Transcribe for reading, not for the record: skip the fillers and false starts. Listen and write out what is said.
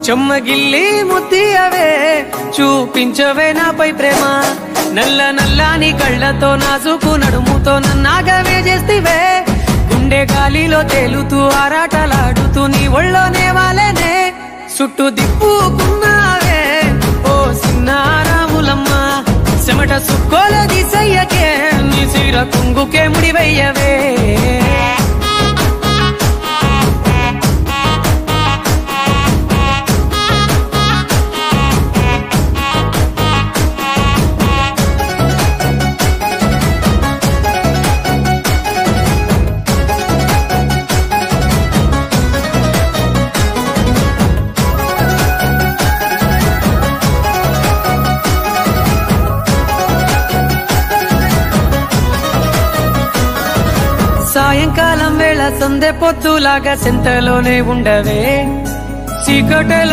చెమ్మగిల్లి ముద్దియవే చూపించవే నాపై ప్రేమ నల్ల నల్లాని కళ్ళతో నాజుకు నడుముతో నన్నాగవే చేస్తివే గుండె గాలిలో తేలుతూ ఆరాటలాడుతూ నీ ఒళ్ళోనే వాలేనే చుట్టూ దిప్పుకున్నావే ఓ సిన్నారాములమ్మ చెమట సుక్కోల దిశయ్యకే నీ సిర కుంగుకే ముడివయ్యవే సాయంకాలం వేళ సందె పొద్దులాగా సెంతలోనే ఉండవే చీకటలో